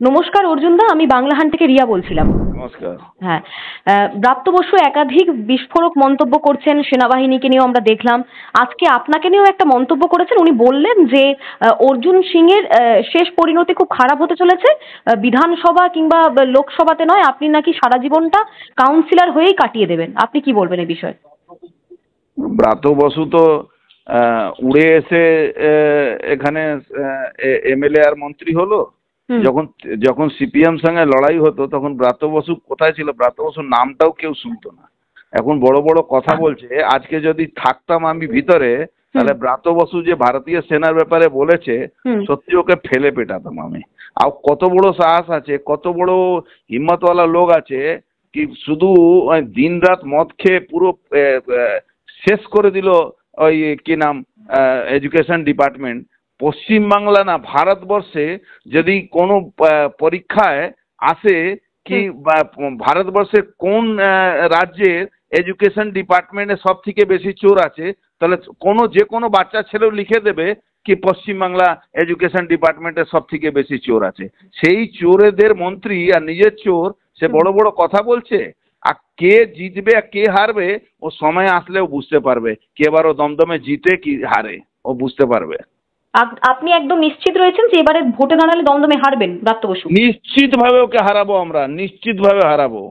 নমস্কার অর্জুনদা, আমি বাংলাহান থেকে রিয়া বলছিলাম। নমস্কার। হ্যাঁ, ব্রাত্য বসু একাধিক বিস্ফোরক মন্তব্য করছেন সেনাবাহিনীকে নিয়েও আমরা দেখলাম। আজকে আপনাকে নিয়েও একটা মন্তব্য করেছেন। উনি বললেন যে অর্জুন সিং এর শেষ পরিণতি খুব খারাপ হতে চলেছে, বিধানসভা কিংবা লোকসভাতে নয়, আপনি নাকি সারা জীবনটা কাউন্সিলর হয়েই কাটিয়ে দেবেন। আপনি কি বলবেন এই বিষয়ে? ব্রাত্য বসু তো উড়ে এসে এখানে এমএলএ আর মন্ত্রী হলো। যখন যখন সিপিএম সঙ্গে লড়াই হতো তখন ব্রাত্য বসু কোথায় ছিল? ব্রাত্য বসুর নামটাও কেউ শুনতো না। এখন বড় বড় কথা বলছে। আজকে যদি থাকতাম আমি ভিতরে, তাহলে ব্রাত্য বসু যে ভারতীয় সেনার ব্যাপারে বলেছে, সত্যি ওকে ফেলে পেটাতাম আমি। আর কত বড় সাহস আছে, কত বড় হিম্মতওয়ালা লোক আছে কি শুধু দিন রাত মদ খেয়ে পুরো শেষ করে দিল ওই কি নাম এডুকেশন ডিপার্টমেন্ট। পশ্চিমবাংলা না ভারতবর্ষে যদি কোনো পরীক্ষায় আসে কি ভারতবর্ষের কোন রাজ্যের এডুকেশন ডিপার্টমেন্টে সব থেকে বেশি চোর আছে, তাহলে যে কোনো বাচ্চা ছেলেও লিখে দেবে কি পশ্চিমবাংলা এডুকেশন ডিপার্টমেন্টে সব থেকে বেশি চোর আছে। সেই চোরেদের মন্ত্রী আর নিজের চোর, সে বড় বড় কথা বলছে। আর কে জিতবে আর কে হারবে ও সময় আসলেও বুঝতে পারবে। কে এবার ও দমদমে জিতে কি হারে ও বুঝতে পারবে। আপনি একদম নিশ্চিত রয়েছেন যে এবারে ভোটে দাঁড়ালে দমদমে হারবেন ব্রাত্য বসু? নিশ্চিত ভাবে ওকে হারাবো, আমরা নিশ্চিত ভাবে হারাবো।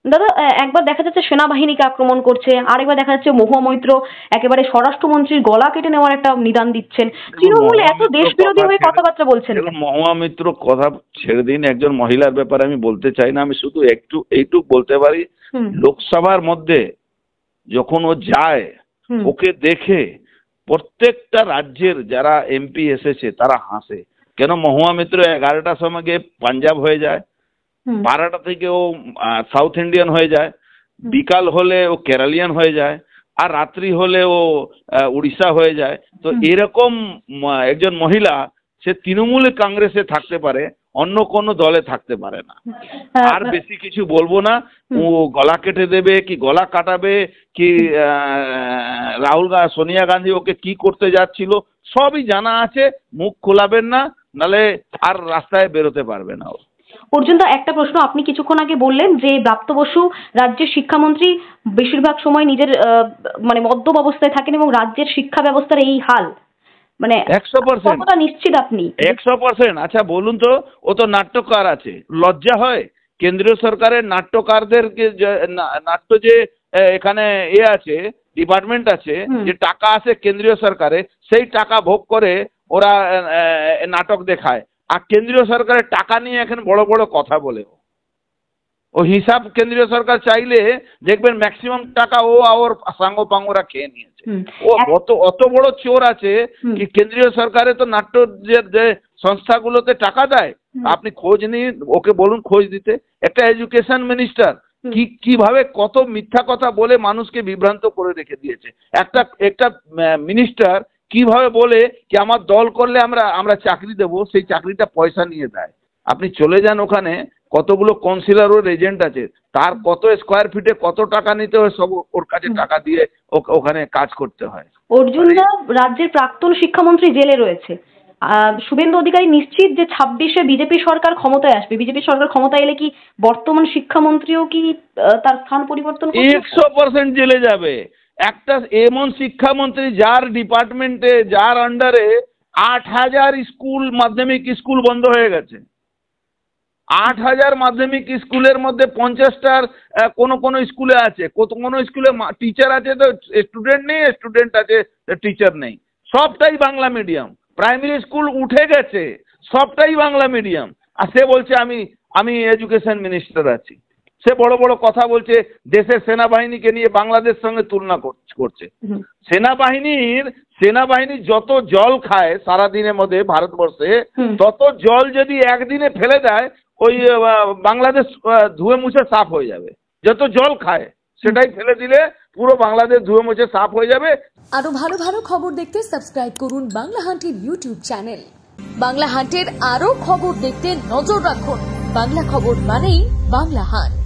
দাদা, একবার দেখা যাচ্ছে সেনাবাহিনীকে আক্রমণ করছে, আরেকবার দেখা যাচ্ছে মহুয়া মৈত্র একেবারে স্বরাষ্ট্রমন্ত্রীর গলা কেটে নেওয়ার একটা নিদান দিচ্ছেন। তৃণমূল এত দেশ বিরোধী হয়ে কথাবার্তা বলছেন। মহুয়া মৈত্র কথা ছেড়ে দিন, একজন মহিলার ব্যাপারে আমি বলতে চাই না। আমি শুধু এইটুক বলতে পারি, লোকসভার মধ্যে যখন ও যায়, ওকে দেখে প্রত্যেকটা রাজ্যের যারা এমপি এসেছে তারা হাসে। কেন? মহুয়া মিত্র 11টার সময় গিয়ে পাঞ্জাব হয়ে যায়, 12টা থেকে ও সাউথ ইন্ডিয়ান হয়ে যায়, বিকাল হলে ও কেরালিয়ান হয়ে যায়, আর রাত্রি হলে ও উড়িষ্যা হয়ে যায়। তো এরকম একজন মহিলা সে তৃণমূল কংগ্রেসে থাকতে পারে, অন্য কোনো দলে থাকতে পারে না। আর বেশি কিছু বলবো না। ও গলা কেটে দেবে কি গলা কাটাবে কি সোনিয়া গান্ধী ওকে কি করতে যাচ্ছিল সবই জানা আছে। মুখ খোলাবেন না, নালে আর রাস্তায় বেরোতে পারবে না। পর্যন্ত একটা প্রশ্ন, আপনি কিছুক্ষণ আগে বললেন যে ব্রাত্য বসু রাজ্যের শিক্ষামন্ত্রী বেশিরভাগ সময় নিজের মানে মদ্যপ অবস্থায় থাকেন এবং রাজ্যের শিক্ষা ব্যবস্থার এই হাল, মানে 100% নিশ্চিত আপনি? 100%। আচ্ছা বলুন তো, ও তো নাট্যকার আছে, লজ্জা হয়? কেন্দ্রীয় সরকারের নাট্যকারদেরকে নাট্য যে এখানে আছে ডিপার্টমেন্ট আছে, যে টাকা আছে কেন্দ্রীয় সরকারে, সেই টাকা ভোগ করে ওরা নাটক দেখায়। আর কেন্দ্রীয় সরকারের টাকা নিয়ে এখন বড় বড় কথা বলে। ও হিসাব কেন্দ্রীয় সরকার চাইলে দেখবেন ম্যাক্সিমাম টাকা ও আর সাঙ্গ পাঙ্গরা খেয়ে নিয়েছে। ও অত বড় চোর আছে কি কেন্দ্রীয় সরকারে তো নাট্য যে সংস্থাগুলোতে টাকা দেয়। আপনি খোঁজ নিন, ওকে বলুন খোঁজ দিতে। একটা এডুকেশন মিনিস্টার কিভাবে কত মিথ্যা কথা বলে মানুষকে বিভ্রান্ত করে রেখে দিয়েছে। একটা মিনিস্টার কিভাবে বলে কি আমার দল করলে আমরা চাকরি দেবো, সেই চাকরিটা পয়সা নিয়ে দেয়। আপনি চলে যান ওখানে, কতগুলো কাউন্সিলর ওর এজেন্ট আছে, তার কত স্কোয়ার ফিটে কত টাকা নিতে হয়, সব ওর কাছে টাকা দিয়ে ওখানে কাজ করতে হয়। অর্জুনদা, রাজ্যের প্রাক্তন শিক্ষামন্ত্রী জেলে রয়েছে। শুভেন্দু অধিকারী নিশ্চিত যে 26-এ বিজেপি সরকার ক্ষমতায় আসবে। বিজেপি সরকার ক্ষমতায় এলে কি বর্তমান শিক্ষামন্ত্রীও কি তার স্থান পরিবর্তন করবে? 100% জেলে যাবে। একটা এমন শিক্ষামন্ত্রী যার ডিপার্টমেন্টে, যার আন্ডারে 8000 স্কুল, মাধ্যমিক স্কুল বন্ধ হয়ে গেছে। 8000 মাধ্যমিক স্কুলের মধ্যে 50টার কোন স্কুলে আছে, কোন স্কুলে টিচার আছে তো স্টুডেন্ট নেই, স্টুডেন্ট আছে টিচার নেই। সবটাই বাংলা মিডিয়াম। প্রাইমারি স্কুল উঠে গেছে, সবটাই বাংলা মিডিয়াম। আর সে বলছে আমি এডুকেশন মিনিস্টার আছি। সে বড় বড় কথা বলছে, দেশের সেনাবাহিনীকে নিয়ে বাংলাদেশ সঙ্গে তুলনা করছে। সেনাবাহিনী যত জল খায় সারাদিনের মধ্যে ভারতবর্ষে, তত জল যদি একদিনে ফেলে দেয়, ওই বাংলাদেশ ধুয়ে মুছে সাফ হয়ে যাবে। যত জল খায় সেটাই ফেলে দিলে পুরো বাংলাদেশ ধুয়ে মুছে সাফ হয়ে যাবে। আরো ভালো ভালো খবর দেখতে সাবস্ক্রাইব করুন বাংলা হান্টের ইউটিউব চ্যানেল। বাংলা হান্টের আরো খবর দেখতে নজর রাখুন। বাংলা খবর মানেই বাংলা হান্ট।